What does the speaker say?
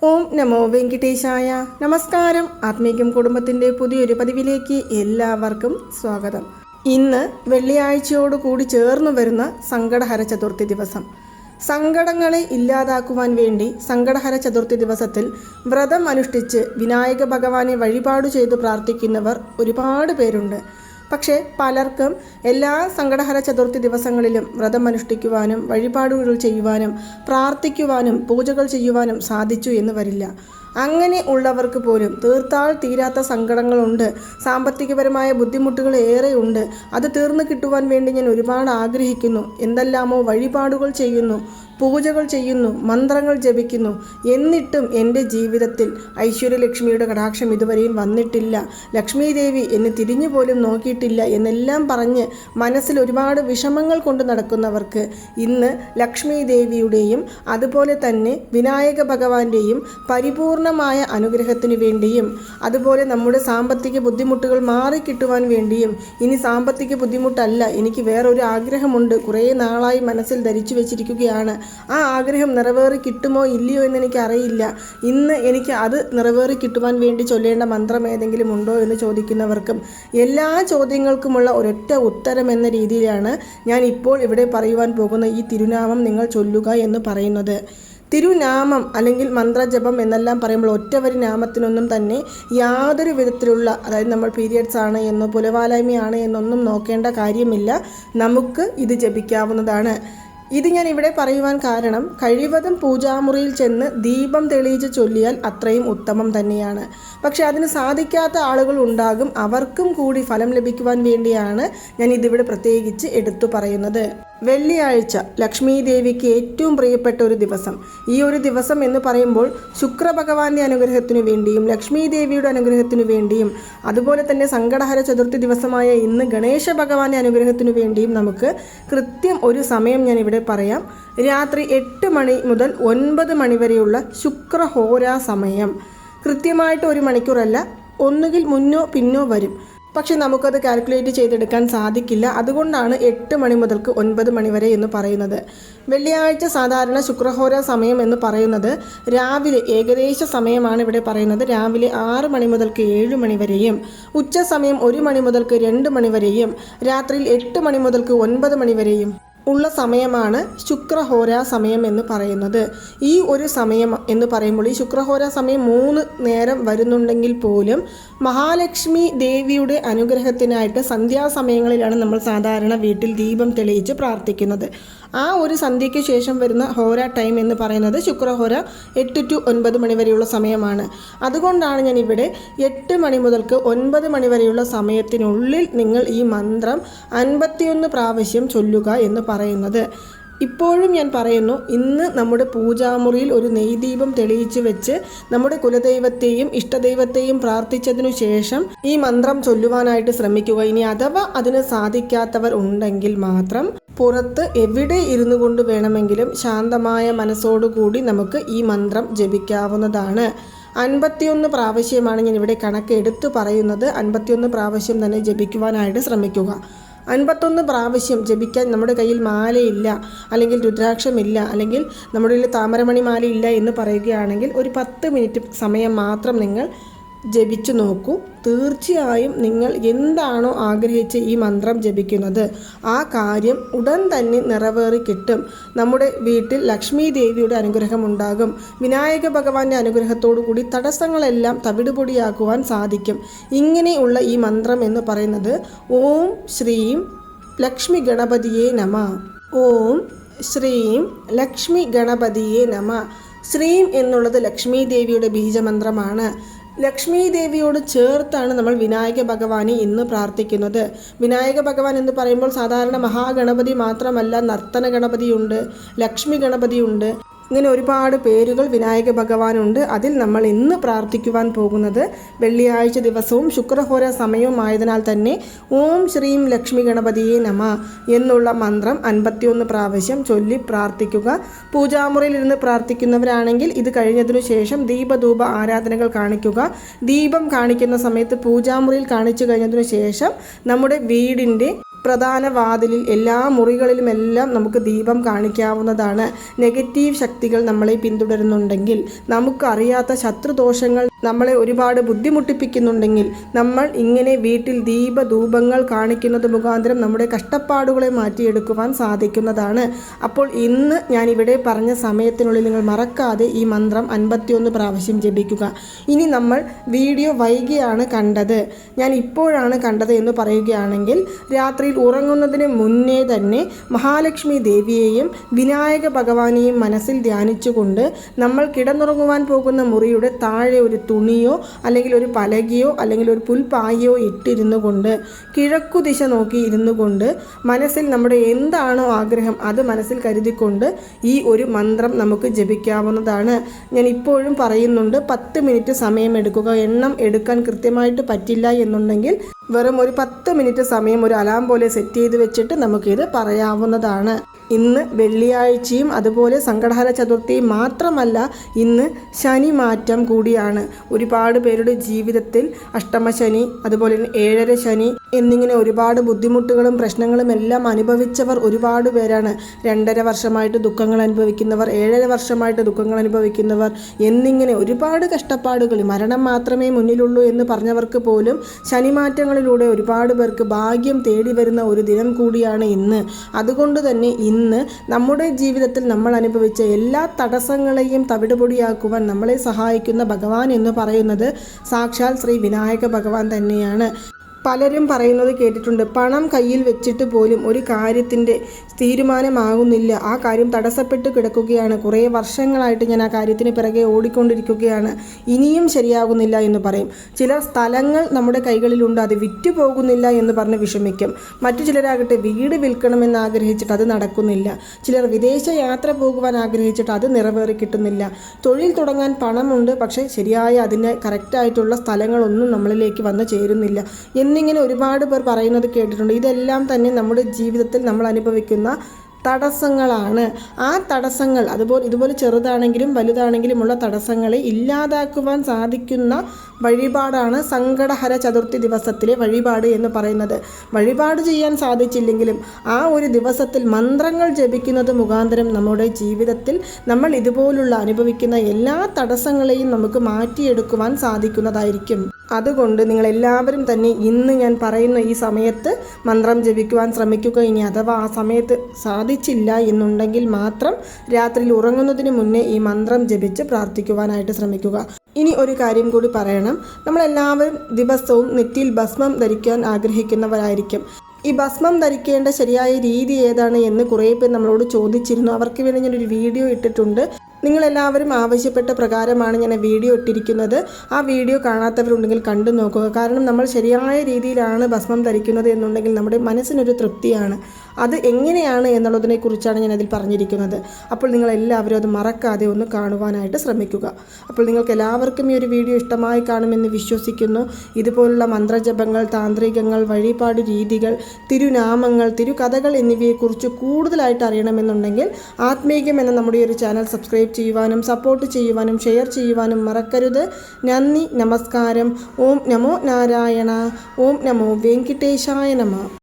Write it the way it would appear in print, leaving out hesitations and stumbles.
ഓം നമോ വെങ്കിടേശായ. നമസ്കാരം. ആത്മീകം കുടുംബത്തിൻ്റെ പുതിയൊരു പതിവിലേക്ക് എല്ലാവർക്കും സ്വാഗതം. ഇന്ന് വെള്ളിയാഴ്ചയോട് കൂടി ചേർന്നു വരുന്ന സങ്കടഹര ചതുർത്ഥി ദിവസം. സങ്കടങ്ങളെ ഇല്ലാതാക്കുവാൻ വേണ്ടി സങ്കടഹര ചതുർത്ഥി ദിവസത്തിൽ വ്രതം അനുഷ്ഠിച്ച് വിനായക ഭഗവാനെ വഴിപാട് ചെയ്തു പ്രാർത്ഥിക്കുന്നവർ ഒരുപാട് പേരുണ്ട്. പക്ഷേ പലർക്കും എല്ലാ സങ്കടഹര ചതുർത്ഥി ദിവസങ്ങളിലും വ്രതം അനുഷ്ഠിക്കുവാനും വഴിപാടുകൾ ചെയ്യുവാനും പ്രാർത്ഥിക്കുവാനും പൂജകൾ ചെയ്യുവാനും സാധിച്ചു എന്ന് വരില്ല. അങ്ങനെ ഉള്ളവർക്ക് പോലും തീർത്താൽ തീരാത്ത സങ്കടങ്ങളുണ്ട്, സാമ്പത്തികപരമായ ബുദ്ധിമുട്ടുകൾ ഏറെയുണ്ട്. അത് തീർന്നു കിട്ടുവാൻ വേണ്ടി ഞാൻ ഒരുപാട് ആഗ്രഹിക്കുന്നു, എന്തെല്ലാമോ വഴിപാടുകൾ ചെയ്യുന്നു, പൂജകൾ ചെയ്യുന്നു, മന്ത്രങ്ങൾ ജപിക്കുന്നു. എന്നിട്ടും എൻ്റെ ജീവിതത്തിൽ ഐശ്വര്യലക്ഷ്മിയുടെ കടാക്ഷം ഇതുവരെയും വന്നിട്ടില്ല, ലക്ഷ്മി ദേവി എന്നെ തിരിഞ്ഞു പോലും നോക്കിയിട്ടില്ല എന്നെല്ലാം പറഞ്ഞ് മനസ്സിൽ ഒരുപാട് വിഷമങ്ങൾ കൊണ്ട് നടക്കുന്നവർക്ക് ഇന്ന് ലക്ഷ്മി ദേവിയുടെയും അതുപോലെ തന്നെ വിനായക ഭഗവാന്റെയും പരിപൂർണമായ അനുഗ്രഹത്തിനു വേണ്ടിയും അതുപോലെ നമ്മുടെ സാമ്പത്തിക ബുദ്ധിമുട്ടുകൾ മാറിക്കിട്ടുവാൻ വേണ്ടിയും, ഇനി സാമ്പത്തിക ബുദ്ധിമുട്ടല്ല, എനിക്ക് വേറൊരു ആഗ്രഹമുണ്ട്, കുറേ നാളായി മനസ്സിൽ ധരിച്ചു വെച്ചിരിക്കുകയാണ്, ആ ആഗ്രഹം നിറവേറി കിട്ടുമോ ഇല്ലയോ എന്ന് എനിക്കറിയില്ല, ഇന്ന് എനിക്ക് അത് നിറവേറി കിട്ടുവാൻ വേണ്ടി ചൊല്ലേണ്ട മന്ത്രം ഏതെങ്കിലും ഉണ്ടോ എന്ന് ചോദിക്കുന്നവർക്കും എല്ലാ ചോദ്യങ്ങൾക്കുമുള്ള ഒരൊറ്റ ഉത്തരം എന്ന രീതിയിലാണ് ഞാൻ ഇപ്പോൾ ഇവിടെ പറയുവാൻ പോകുന്ന ഈ തിരുനാമം നിങ്ങൾ ചൊല്ലുക എന്ന് പറയുന്നത്. തിരുനാമം അല്ലെങ്കിൽ മന്ത്രജപം എന്നെല്ലാം പറയുമ്പോൾ ഒറ്റവരി നാമത്തിനൊന്നും തന്നെ യാതൊരു വിധത്തിലുള്ള, അതായത് നമ്മൾ പീരിയഡ്സ് ആണ് എന്നോ പുലവാലായ്മയാണ് എന്നൊന്നും നോക്കേണ്ട കാര്യമില്ല. നമുക്ക് ഇത് ജപിക്കാവുന്നതാണ്. ഇത് ഞാൻ ഇവിടെ പറയുവാൻ കാരണം, കഴിവതും പൂജാമുറിയിൽ ചെന്ന് ദീപം തെളിയിച്ച് ചൊല്ലിയാൽ അത്രയും ഉത്തമം തന്നെയാണ്. പക്ഷെ അതിന് സാധിക്കാത്ത ആളുകൾ ഉണ്ടാകും, അവർക്കും കൂടി ഫലം ലഭിക്കുവാൻ വേണ്ടിയാണ് ഞാൻ ഇതിവിടെ പ്രത്യേകിച്ച് എടുത്തു പറയുന്നത്. വെള്ളിയാഴ്ച ലക്ഷ്മി ദേവിക്ക് ഏറ്റവും പ്രിയപ്പെട്ട ഒരു ദിവസം. ഈ ഒരു ദിവസം എന്ന് പറയുമ്പോൾ ശുക്ര ഭഗവാന്റെ അനുഗ്രഹത്തിനു വേണ്ടിയും ലക്ഷ്മി ദേവിയുടെ അനുഗ്രഹത്തിനു വേണ്ടിയും അതുപോലെ തന്നെ സങ്കടഹര ചതുർത്ഥി ദിവസമായ ഇന്ന് ഗണേശ ഭഗവാന്റെ അനുഗ്രഹത്തിനു വേണ്ടിയും നമുക്ക് കൃത്യം ഒരു സമയം ഞാൻ ഇവിടെ പറയാം. രാത്രി 8 മണി മുതൽ 9 മണി വരെയുള്ള ശുക്രഹോരാ സമയം. കൃത്യമായിട്ട് 1 മണിക്കൂറല്ല, ഒന്നുകിൽ മുന്നോ പിന്നോ വരും. പക്ഷെ നമുക്കത് കാൽക്കുലേറ്റ് ചെയ്തെടുക്കാൻ സാധിക്കില്ല. അതുകൊണ്ടാണ് 8 മണി മുതൽക്ക് 9 മണി വരെ എന്ന് പറയുന്നത്. വെള്ളിയാഴ്ച സാധാരണ ശുക്രഹോര സമയം എന്ന് പറയുന്നത് രാവിലെ ഏകദേശ സമയമാണ് ഇവിടെ പറയുന്നത്. രാവിലെ 6 മണി മുതൽക്ക് 7 മണി വരെയും, ഉച്ച സമയം 1 മണി മുതൽക്ക് 2 മണി വരെയും, രാത്രിയിൽ 8 മണി മുതൽക്ക് 9 മണി വരെയും ഉള്ള സമയമാണ് ശുക്രഹോര സമയം എന്ന് പറയുന്നത്. ഈ ഒരു സമയം എന്ന് പറയുമ്പോൾ ഈ ശുക്രഹോര സമയം 3 നേരം വരുന്നുണ്ടെങ്കിൽ പോലും മഹാലക്ഷ്മി ദേവിയുടെ അനുഗ്രഹത്തിനായിട്ട് സന്ധ്യാസമയങ്ങളിലാണ് നമ്മൾ സാധാരണ വീട്ടിൽ ദീപം തെളിയിച്ച് പ്രാർത്ഥിക്കുന്നത്. ആ ഒരു സന്ധ്യയ്ക്ക് ശേഷം വരുന്ന ഹോര ടൈം എന്ന് പറയുന്നത് ശുക്രഹോര 8 to 9 മണി വരെയുള്ള സമയമാണ്. അതുകൊണ്ടാണ് ഞാൻ ഇവിടെ 8 മണി മുതൽക്ക് 9 മണി വരെയുള്ള സമയത്തിനുള്ളിൽ നിങ്ങൾ ഈ മന്ത്രം 51 പ്രാവശ്യം ചൊല്ലുക എന്ന് പറയുന്നത്. ഇപ്പോഴും ഞാൻ പറയുന്നു, ഇന്ന് നമ്മുടെ പൂജാമുറിയിൽ ഒരു നെയ്ദീപം തെളിയിച്ച് വെച്ച് നമ്മുടെ കുലദൈവത്തെയും ഇഷ്ടദൈവത്തെയും പ്രാർത്ഥിച്ചതിനു ശേഷം ഈ മന്ത്രം ചൊല്ലുവാനായിട്ട് ശ്രമിക്കുക. ഇനി അഥവാ അതിന് സാധിക്കാത്തവർ ഉണ്ടെങ്കിൽ മാത്രം പുറത്ത് എവിടെ ഇരുന്നു കൊണ്ട് വേണമെങ്കിലും ശാന്തമായ മനസ്സോടുകൂടി നമുക്ക് ഈ മന്ത്രം ജപിക്കാവുന്നതാണ്. 51 പ്രാവശ്യമാണ് ഞാൻ ഇവിടെ കണക്ക് എടുത്തു പറയുന്നത്. 51 പ്രാവശ്യം തന്നെ ജപിക്കുവാനായിട്ട് ശ്രമിക്കുക. 51 പ്രാവശ്യം ജപിക്കാൻ നമ്മുടെ കയ്യിൽ മാലയില്ല, അല്ലെങ്കിൽ രുദ്രാക്ഷമില്ല, അല്ലെങ്കിൽ നമ്മുടെ കയ്യിൽ താമരമണി മാലയില്ല എന്ന് പറയുകയാണെങ്കിൽ ഒരു 10 മിനിറ്റ് സമയം മാത്രം നിങ്ങൾ ജപിച്ചു നോക്കൂ. തീർച്ചയായും നിങ്ങൾ എന്താണോ ആഗ്രഹിച്ച് ഈ മന്ത്രം ജപിക്കുന്നത് ആ കാര്യം ഉടൻ തന്നെ നിറവേറി കിട്ടും. നമ്മുടെ വീട്ടിൽ ലക്ഷ്മി ദേവിയുടെ അനുഗ്രഹം ഉണ്ടാകും. വിനായക ഭഗവാന്റെ അനുഗ്രഹത്തോടു കൂടി തടസ്സങ്ങളെല്ലാം തവിടുപൊടിയാക്കുവാൻ സാധിക്കും. ഇങ്ങനെയുള്ള ഈ മന്ത്രം എന്ന് പറയുന്നത് ഓം ശ്രീം ലക്ഷ്മി ഗണപതിയേ നമ. ഓം ശ്രീം ലക്ഷ്മി ഗണപതിയേ നമ. ശ്രീം എന്നുള്ളത് ലക്ഷ്മി ദേവിയുടെ ബീജമന്ത്രമാണ്. ലക്ഷ്മി ദേവിയോട് ചേർത്താണ് നമ്മൾ വിനായക ഭഗവാനെ ഇന്ന് പ്രാർത്ഥിക്കുന്നത്. വിനായക ഭഗവാൻ എന്ന് പറയുമ്പോൾ സാധാരണ മഹാഗണപതി മാത്രമല്ല, നർത്തന ഗണപതിയുണ്ട്, ലക്ഷ്മി ഗണപതിയുണ്ട്, ഇങ്ങനെ ഒരുപാട് പേരുകൾ വിനായക ഭഗവാനുണ്ട്. അതിൽ നമ്മൾ ഇന്ന് പ്രാർത്ഥിക്കുവാൻ പോകുന്നത് വെള്ളിയാഴ്ച ദിവസവും ശുക്രഹോര സമയവും ആയതിനാൽ തന്നെ ഓം ശ്രീം ലക്ഷ്മി ഗണപതിയേ നമ എന്നുള്ള മന്ത്രം 51 പ്രാവശ്യം ചൊല്ലി പ്രാർത്ഥിക്കുക. പൂജാമുറിയിൽ ഇരുന്ന് പ്രാർത്ഥിക്കുന്നവരാണെങ്കിൽ ഇത് കഴിഞ്ഞതിനു ശേഷം ദീപധൂപ ആരാധനകൾ കാണിക്കുക. ദീപം കാണിക്കുന്ന സമയത്ത് പൂജാമുറിയിൽ കാണിച്ചു കഴിഞ്ഞതിനു ശേഷം നമ്മുടെ വീടിൻ്റെ പ്രധാന വാതിലിൽ എല്ലാ മുറികളിലുമെല്ലാം നമുക്ക് ദീപം കാണിക്കാവുന്നതാണ്. നെഗറ്റീവ് ശക്തികൾ നമ്മളെ പിന്തുടരുന്നുണ്ടെങ്കിൽ, നമുക്കറിയാത്ത ശത്രുദോഷങ്ങൾ നമ്മളെ ഒരുപാട് ബുദ്ധിമുട്ടിപ്പിക്കുന്നുണ്ടെങ്കിൽ, നമ്മൾ ഇങ്ങനെ വീട്ടിൽ ദീപധൂപങ്ങൾ കാണിക്കുന്നത് മുഖാന്തരം നമ്മുടെ കഷ്ടപ്പാടുകളെ മാറ്റിയെടുക്കുവാൻ സാധിക്കുന്നതാണ്. അപ്പോൾ ഇന്ന് ഞാൻ ഇവിടെ പറഞ്ഞ സമയത്തിനുള്ളിൽ നിങ്ങൾ മറക്കാതെ ഈ മന്ത്രം 51 പ്രാവശ്യം ജപിക്കുക. ഇനി നമ്മൾ വീഡിയോ വൈകിയാണ് കണ്ടത്, ഞാൻ ഇപ്പോഴാണ് കണ്ടത് എന്ന് പറയുകയാണെങ്കിൽ, രാത്രിയിൽ ഉറങ്ങുന്നതിന് മുന്നേ തന്നെ മഹാലക്ഷ്മി ദേവിയെയും വിനായക ഭഗവാനെയും മനസ്സിൽ ധ്യാനിച്ചുകൊണ്ട് നമ്മൾ കിടന്നുറങ്ങുവാൻ പോകുന്ന മുറിയുടെ താഴെ ഒരു തുണിയോ അല്ലെങ്കിൽ ഒരു പലകയോ അല്ലെങ്കിൽ ഒരു പുൽപ്പായയോ ഇട്ടിരുന്നു കൊണ്ട് കിഴക്കു ദിശ നോക്കി ഇരുന്നു കൊണ്ട് മനസ്സിൽ നമ്മുടെ എന്താണോ ആഗ്രഹം അത് മനസ്സിൽ കരുതിക്കൊണ്ട് ഈ ഒരു മന്ത്രം നമുക്ക് ജപിക്കാവുന്നതാണ്. ഞാൻ ഇപ്പോഴും പറയുന്നുണ്ട്, 10 മിനിറ്റ് സമയം എടുക്കുക. എണ്ണം എടുക്കാൻ കൃത്യമായിട്ട് പറ്റില്ല എന്നുണ്ടെങ്കിൽ വെറും ഒരു 10 മിനിറ്റ് സമയം ഒരു അലാം പോലെ സെറ്റ് ചെയ്ത് വെച്ചിട്ട് നമുക്കിത് പറയാവുന്നതാണ്. ഇന്ന് വെള്ളിയാഴ്ചയും അതുപോലെ സങ്കടഹര ചതുർത്ഥിയും മാത്രമല്ല, ഇന്ന് ശനി മാറ്റം കൂടിയാണ്. ഒരുപാട് പേരുടെ ജീവിതത്തിൽ അഷ്ടമശനി, അതുപോലെ തന്നെ 7.5 ശനി എന്നിങ്ങനെ ഒരുപാട് ബുദ്ധിമുട്ടുകളും പ്രശ്നങ്ങളും എല്ലാം അനുഭവിച്ചവർ ഒരുപാട് പേരാണ്. 2.5 വർഷമായിട്ട് ദുഃഖങ്ങൾ അനുഭവിക്കുന്നവർ, 7.5 വർഷമായിട്ട് ദുഃഖങ്ങൾ അനുഭവിക്കുന്നവർ എന്നിങ്ങനെ ഒരുപാട് കഷ്ടപ്പാടുകൾ, മരണം മാത്രമേ മുന്നിലുള്ളൂ എന്ന് പറഞ്ഞവർക്ക് പോലും ശനിമാറ്റങ്ങളിലൂടെ ഒരുപാട് പേർക്ക് ഭാഗ്യം തേടി വരുന്ന ഒരു ദിനം കൂടിയാണ് ഇന്ന്. അതുകൊണ്ട് തന്നെ ഇന്ന് നമ്മുടെ ജീവിതത്തിൽ നമ്മൾ അനുഭവിച്ച എല്ലാ തടസ്സങ്ങളെയും തവിടുപൊടിയാക്കുവാൻ നമ്മളെ സഹായിക്കുന്ന ഭഗവാൻ എന്ന് പറയുന്നത് സാക്ഷാൽ ശ്രീ വിനായക ഭഗവാൻ തന്നെയാണ്. പലരും പറയുന്നത് കേട്ടിട്ടുണ്ട്, പണം കയ്യിൽ വെച്ചിട്ട് പോലും ഒരു കാര്യത്തിൻ്റെ തീരുമാനമാകുന്നില്ല, ആ കാര്യം തടസ്സപ്പെട്ട് കിടക്കുകയാണ്, കുറേ വർഷങ്ങളായിട്ട് ഞാൻ ആ കാര്യത്തിന് പിറകെ ഓടിക്കൊണ്ടിരിക്കുകയാണ്, ഇനിയും ശരിയാകുന്നില്ല എന്ന് പറയും. ചിലർ സ്ഥലങ്ങൾ നമ്മുടെ കൈകളിലുണ്ട്, അത് വിറ്റു പോകുന്നില്ല എന്ന് പറഞ്ഞ് വിഷമിക്കും. മറ്റു ചിലരാകട്ടെ വീട് വിൽക്കണമെന്ന് ആഗ്രഹിച്ചിട്ട് അത് നടക്കുന്നില്ല. ചിലർ വിദേശ യാത്ര പോകുവാൻ ആഗ്രഹിച്ചിട്ട് അത് നിറവേറി കിട്ടുന്നില്ല. തൊഴിൽ തുടങ്ങാൻ പണമുണ്ട്, പക്ഷേ ശരിയായ അതിന് കറക്റ്റായിട്ടുള്ള സ്ഥലങ്ങളൊന്നും നമ്മളിലേക്ക് വന്ന് ചേരുന്നില്ല എന്നിങ്ങനെ ഒരുപാട് പേർ പറയുന്നത് കേട്ടിട്ടുണ്ട്. ഇതെല്ലാം തന്നെ നമ്മുടെ ജീവിതത്തിൽ നമ്മൾ അനുഭവിക്കുന്ന തടസ്സങ്ങളാണ്. ആ തടസ്സങ്ങൾ ഇതുപോലെ ചെറുതാണെങ്കിലും വലുതാണെങ്കിലുമുള്ള തടസ്സങ്ങളെ ഇല്ലാതാക്കുവാൻ സാധിക്കുന്ന വഴിപാടാണ് സങ്കടഹര ചതുർത്ഥി ദിവസത്തിലെ വഴിപാട് എന്ന് പറയുന്നത്. വഴിപാട് ചെയ്യാൻ സാധിച്ചില്ലെങ്കിലും ആ ഒരു ദിവസത്തിൽ മന്ത്രങ്ങൾ ജപിക്കുന്നത് മുഖാന്തരം നമ്മുടെ ജീവിതത്തിൽ നമ്മൾ ഇതുപോലുള്ള അനുഭവിക്കുന്ന എല്ലാ തടസ്സങ്ങളെയും നമുക്ക് മാറ്റിയെടുക്കുവാൻ സാധിക്കുന്നതായിരിക്കും. അതുകൊണ്ട് നിങ്ങളെല്ലാവരും തന്നെ ഇന്ന് ഞാൻ പറയുന്ന ഈ സമയത്ത് മന്ത്രം ജപിക്കുവാൻ ശ്രമിക്കുക. ഇനി അഥവാ ആ സമയത്ത് സാധിച്ചില്ല എന്നുണ്ടെങ്കിൽ മാത്രം രാത്രിയിൽ ഉറങ്ങുന്നതിന് മുന്നേ ഈ മന്ത്രം ജപിച്ച് പ്രാർത്ഥിക്കുവാനായിട്ട് ശ്രമിക്കുക. ഇനി ഒരു കാര്യം കൂടി പറയണം, നമ്മളെല്ലാവരും ദിവസവും നെറ്റിയിൽ ഭസ്മം ധരിക്കാൻ ആഗ്രഹിക്കുന്നവരായിരിക്കും. ഈ ഭസ്മം ധരിക്കേണ്ട ശരിയായ രീതി ഏതാണ് എന്ന് കുറേ പേർ നമ്മളോട് ചോദിച്ചിരുന്നു. അവർക്ക് വേണ്ടി ഞാനൊരു വീഡിയോ ഇട്ടിട്ടുണ്ട്. നിങ്ങളെല്ലാവരും ആവശ്യപ്പെട്ട പ്രകാരമാണ് ഞാൻ വീഡിയോ ഇട്ടിരിക്കുന്നത്. ആ വീഡിയോ കാണാത്തവരുണ്ടെങ്കിൽ കണ്ടു നോക്കുക. കാരണം നമ്മൾ ശരിയായ രീതിയിലാണ് ഭസ്മം ധരിക്കുന്നത് എന്നുണ്ടെങ്കിൽ നമ്മുടെ മനസ്സിനൊരു തൃപ്തിയാണ്. അത് എങ്ങനെയാണ് എന്നുള്ളതിനെക്കുറിച്ചാണ് ഞാനതിൽ പറഞ്ഞിരിക്കുന്നത്. അപ്പോൾ നിങ്ങളെല്ലാവരും അത് മറക്കാതെ ഒന്ന് കാണുവാനായിട്ട് ശ്രമിക്കുക. അപ്പോൾ നിങ്ങൾക്ക് എല്ലാവർക്കും ഈ ഒരു വീഡിയോ ഇഷ്ടമായി കാണുമെന്ന് വിശ്വസിക്കുന്നു. ഇതുപോലുള്ള മന്ത്രജപങ്ങൾ, താന്ത്രികങ്ങൾ, വഴിപാട് രീതികൾ, തിരുനാമങ്ങൾ, തിരുകഥകൾ എന്നിവയെക്കുറിച്ച് കൂടുതലായിട്ട് അറിയണമെന്നുണ്ടെങ്കിൽ ആത്മീകം എന്ന നമ്മുടെ ഒരു ചാനൽ സബ്സ്ക്രൈബ് ചെയ്യുവാനും സപ്പോർട്ട് ചെയ്യുവാനും ഷെയർ ചെയ്യുവാനും മറക്കരുത്. നന്ദി, നമസ്കാരം. ഓം നമോ നാരായണ. ഓം നമോ വെങ്കിട്ടേശായ നമഃ.